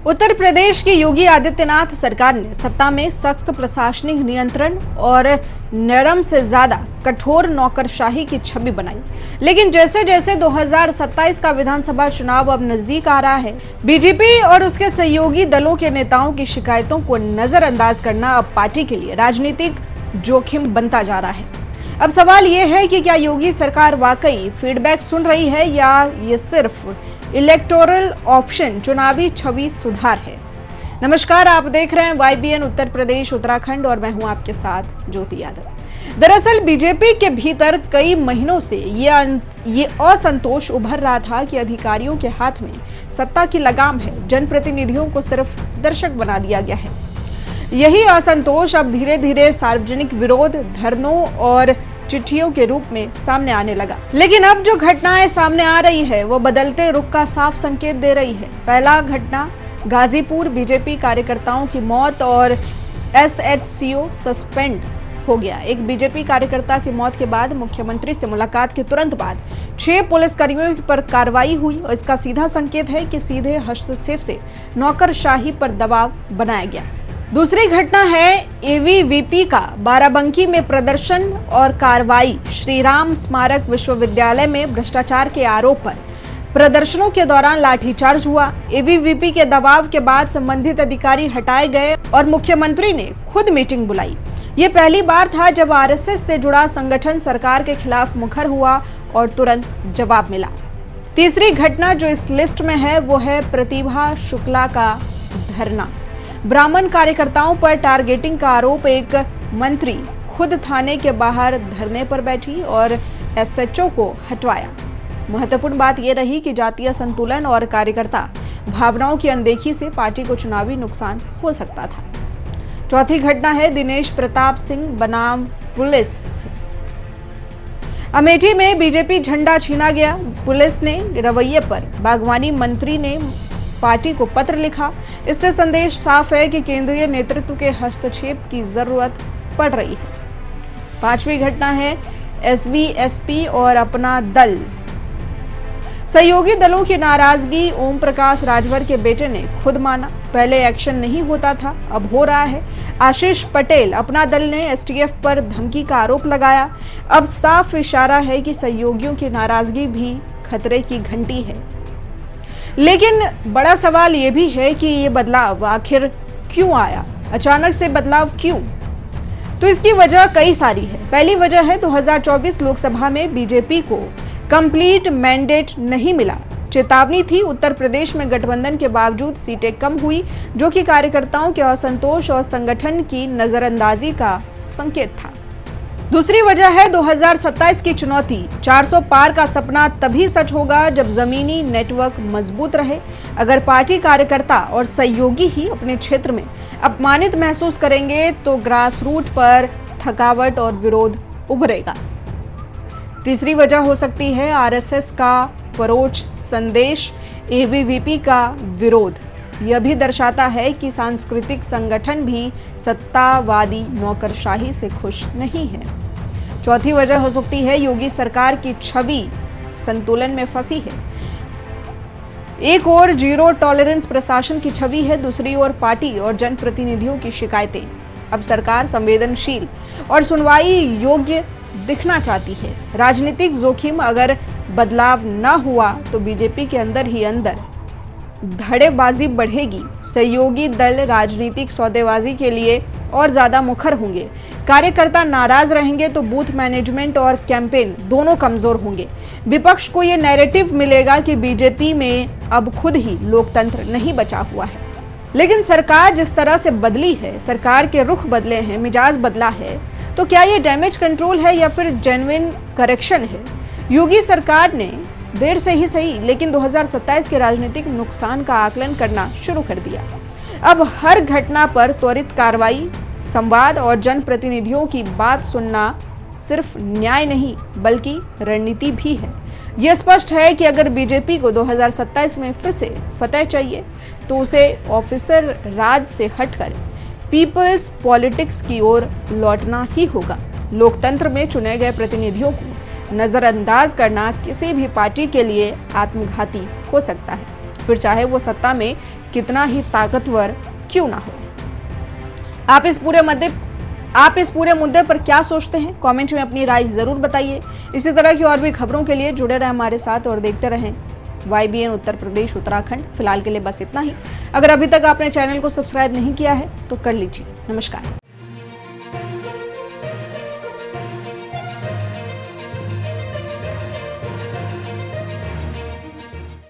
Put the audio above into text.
उत्तर प्रदेश की योगी आदित्यनाथ सरकार ने सत्ता में सख्त प्रशासनिक नियंत्रण और नरम से ज्यादा कठोर नौकरशाही की छवि बनाई। लेकिन जैसे जैसे 2027 का विधानसभा चुनाव अब नजदीक आ रहा है, बीजेपी और उसके सहयोगी दलों के नेताओं की शिकायतों को नजरअंदाज करना अब पार्टी के लिए राजनीतिक जोखिम बनता जा रहा है। अब सवाल ये है कि क्या योगी सरकार वाकई फीडबैक सुन रही है या ये सिर्फ इलेक्टोरल ऑप्शन, चुनावी छवि सुधार है। नमस्कार, आप देख रहे हैं YBN उत्तर प्रदेश उत्तराखंड और मैं हूं आपके साथ ज्योति यादव। दरअसल बीजेपी के भीतर कई महीनों से ये असंतोष उभर रहा था कि अधिकारियों के हाथ में सत्ता की लगाम है, जनप्रतिनिधियों को सिर्फ दर्शक बना दिया गया है। यही असंतोष अब धीरे धीरे सार्वजनिक विरोध, धरनों और चिट्ठियों के रूप में सामने आने लगा। लेकिन अब जो घटनाएं सामने आ रही है वो बदलते रुख का साफ संकेत दे रही है। पहला घटना गाजीपुर, बीजेपी कार्यकर्ताओं की मौत और SHCO सस्पेंड हो गया। एक बीजेपी कार्यकर्ता की मौत के बाद मुख्यमंत्री से मुलाकात के तुरंत बाद 6 पुलिसकर्मियों पर कार्रवाई हुई और इसका सीधा संकेत है कि सीधे हस्तक्षेप से नौकरशाही पर दबाव बनाया गया। दूसरी घटना है AVVP का बाराबंकी में प्रदर्शन और कार्रवाई। श्री राम स्मारक विश्वविद्यालय में भ्रष्टाचार के आरोप पर प्रदर्शनों के दौरान लाठीचार्ज हुआ। AVVP के दबाव के बाद संबंधित अधिकारी हटाए गए और मुख्यमंत्री ने खुद मीटिंग बुलाई। ये पहली बार था जब RSS से जुड़ा संगठन सरकार के खिलाफ मुखर हुआ और तुरंत जवाब मिला। तीसरी घटना जो इस लिस्ट में है वो है प्रतिभा शुक्ला का धरना। ब्राह्मण कार्यकर्ताओं पर टारगेटिंग का आरोप, एक मंत्री खुद थाने के बाहर धरने पर बैठी और SHO को हटवाया। महत्वपूर्ण बात यह रही कि जातीय संतुलन और कार्यकर्ता भावनाओं की अनदेखी से पार्टी को चुनावी नुकसान हो सकता था। चौथी घटना है दिनेश प्रताप सिंह बनाम पुलिस। अमेठी में बीजेपी झंडा छीना गया। पुलिस ने रवैये पर बागवानी मंत्री ने पार्टी को पत्र लिखा। इससे संदेश साफ है कि केंद्रीय नेतृत्व के हस्तक्षेप की जरूरत पड़ रही है। पांचवी घटना है SVSP और अपना दल। सहयोगी दलों की नाराजगी ओम प्रकाश राजभर के बेटे ने खुद माना। पहले एक्शन नहीं होता था, अब हो रहा है। आशीष पटेल, अपना दल ने STF पर धमकी का आरोप लगाया। अब साफ इशारा है कि सहयोगियों की नाराजगी भी खतरे की घंटी है। लेकिन बड़ा सवाल ये भी है कि ये बदलाव आखिर क्यों आया, अचानक से बदलाव क्यों? तो इसकी वजह कई सारी है। पहली वजह है 2024 लोकसभा में बीजेपी को कंप्लीट मैंडेट नहीं मिला। चेतावनी थी, उत्तर प्रदेश में गठबंधन के बावजूद सीटें कम हुई, जो कि कार्यकर्ताओं के असंतोष और संगठन की नजरअंदाजी का संकेत था। दूसरी वजह है 2027 की चुनौती। 400 पार का सपना तभी सच होगा जब जमीनी नेटवर्क मजबूत रहे। अगर पार्टी कार्यकर्ता और सहयोगी ही अपने क्षेत्र में अपमानित महसूस करेंगे तो ग्रास रूट पर थकावट और विरोध उभरेगा। तीसरी वजह हो सकती है RSS का परोक्ष संदेश, AVVP का विरोध। यह भी दर्शाता है कि सांस्कृतिक संगठन भी सत्तावादी नौकरशाही से खुश नहीं है। चौथी वजह हो सकती है योगी सरकार की छवि संतुलन में फंसी है। एक ओर जीरो टॉलरेंस प्रशासन की छवि है, दूसरी ओर पार्टी और जनप्रतिनिधियों की शिकायतें। अब सरकार संवेदनशील और सुनवाई योग्य दिखना चाहती है। राजनीतिक जोखिम, अगर बदलाव न हुआ तो बीजेपी के अंदर ही अंदर धड़ेबाजी बढ़ेगी। सहयोगी दल राजनीतिक सौदेबाजी के लिए और ज्यादा मुखर होंगे। कार्यकर्ता नाराज रहेंगे तो बूथ मैनेजमेंट और कैंपेन दोनों कमजोर होंगे। विपक्ष को ये नैरेटिव मिलेगा कि बीजेपी में अब खुद ही लोकतंत्र नहीं बचा हुआ है। लेकिन सरकार जिस तरह से बदली है, सरकार के रुख बदले हैं, मिजाज बदला है, तो क्या ये डैमेज कंट्रोल है या फिर जेन्युइन करेक्शन है? योगी सरकार ने देर से ही सही लेकिन 2027 के राजनीतिक नुकसान का आकलन करना शुरू कर दिया। अब हर घटना पर त्वरित कार्रवाई, संवाद और जनप्रतिनिधियों की बात सुनना सिर्फ न्याय नहीं बल्कि रणनीति भी है। यह स्पष्ट है कि अगर बीजेपी को 2027 में फिर से फतह चाहिए तो उसे ऑफिसर राज से हटकर पीपल्स पॉलिटिक्स की ओर लौटना ही होगा। लोकतंत्र में चुने गए प्रतिनिधियों को नजरअंदाज करना किसी भी पार्टी के लिए आत्मघाती हो सकता है, फिर चाहे वो सत्ता में कितना ही ताकतवर क्यों ना हो। आप इस पूरे मुद्दे पर क्या सोचते हैं? कमेंट में अपनी राय जरूर बताइए। इसी तरह की और भी खबरों के लिए जुड़े रहें हमारे साथ और देखते रहें YBN उत्तर प्रदेश उत्तराखंड। फिलहाल के लिए बस इतना ही। अगर अभी तक आपने चैनल को सब्सक्राइब नहीं किया है तो कर लीजिए। नमस्कार।